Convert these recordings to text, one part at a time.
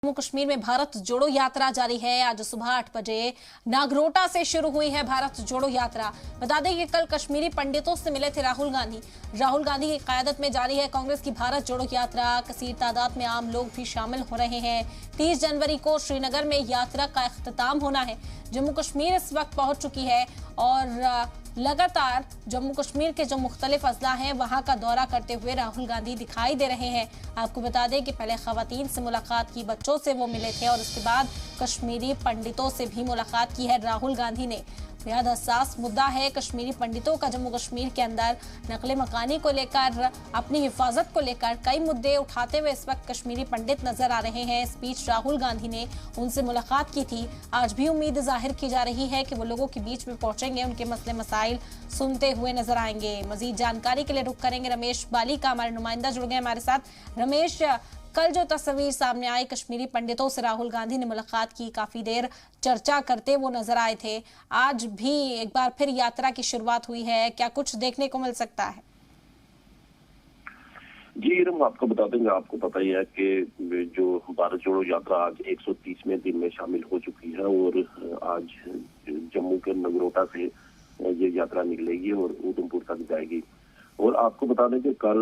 जम्मू कश्मीर में भारत जोड़ो यात्रा जारी है। आज सुबह 8 बजे नागरोटा से शुरू हुई है भारत जोड़ो यात्रा। बता दें कि कल कश्मीरी पंडितों से मिले थे राहुल गांधी की क़यादत में जारी है कांग्रेस की भारत जोड़ो यात्रा। कसीर तादाद में आम लोग भी शामिल हो रहे हैं। 30 जनवरी को श्रीनगर में यात्रा का इख्तिताम होना है। जम्मू कश्मीर इस वक्त पहुंच चुकी है और लगातार जम्मू कश्मीर के जो मुख्तलिफ अजला हैं वहां का दौरा करते हुए राहुल गांधी दिखाई दे रहे हैं। आपको बता दें कि पहले खवातीन से मुलाकात की, बच्चों से वो मिले थे और उसके बाद कश्मीरी पंडितों से भी मुलाकात की है राहुल गांधी ने। बेहद हसास मुद्दा है कश्मीरी पंडितों का। जम्मू कश्मीर के अंदर नकले मकानी को लेकर, अपनी हिफाजत को लेकर कई मुद्दे उठाते हुए इस वक्त कश्मीरी पंडित नजर आ रहे हैं। इस बीच राहुल गांधी ने उनसे मुलाकात की थी। आज भी उम्मीद जाहिर की जा रही है कि वो लोगों के बीच में पहुंचेंगे, उनके मसले मसाइल सुनते हुए नजर आएंगे। मजीद जानकारी के लिए रुख करेंगे रमेश बाली का, हमारे नुमाइंदा जुड़ गए हमारे साथ। रमेश, कल जो तस्वीर सामने आई, कश्मीरी पंडितों से राहुल गांधी ने मुलाकात की, काफी देर चर्चा करते वो नजर आए थे। आज भी एक बार फिर यात्रा की शुरुआत हुई है, क्या कुछ देखने को मिल सकता है? जी इरम, आपको बता देंगे, आपको पता ही है कि जो भारत जोड़ो यात्रा आज 130वें दिन में शामिल हो चुकी है और आज जम्मू के नगरोटा से ये यात्रा निकलेगी और उधमपुर तक जाएगी। और आपको बता दें कि कल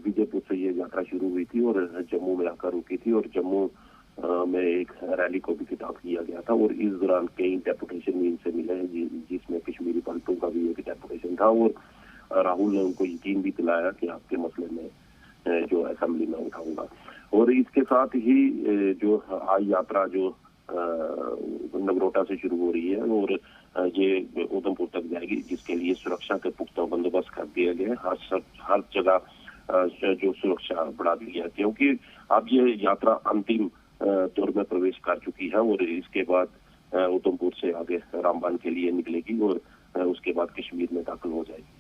विजयपुर से ये यात्रा शुरू हुई थी और जम्मू में आकर रुकी थी और जम्मू में एक रैली को भी खिताब किया गया था और इस दौरान कई डेपुटेशन भी इनसे मिले हैं, जिसमें कश्मीरी पंडितों का भी एक डेपुटेशन था और राहुल ने उनको यकीन भी दिलाया कि आपके मसले में जो असेंबली में उठाऊंगा। और इसके साथ ही जो आज यात्रा जो नगरोटा से शुरू हो रही है और ये उधमपुर तक जाएगी, जिसके लिए सुरक्षा के पुख्ता बंदोबस्त कर दिया गया है। हर जगह जो सुरक्षा बढ़ा दी है, क्योंकि अब ये यात्रा अंतिम दौर में प्रवेश कर चुकी है और इसके बाद उधमपुर से आगे रामबन के लिए निकलेगी और उसके बाद कश्मीर में दाखिल हो जाएगी।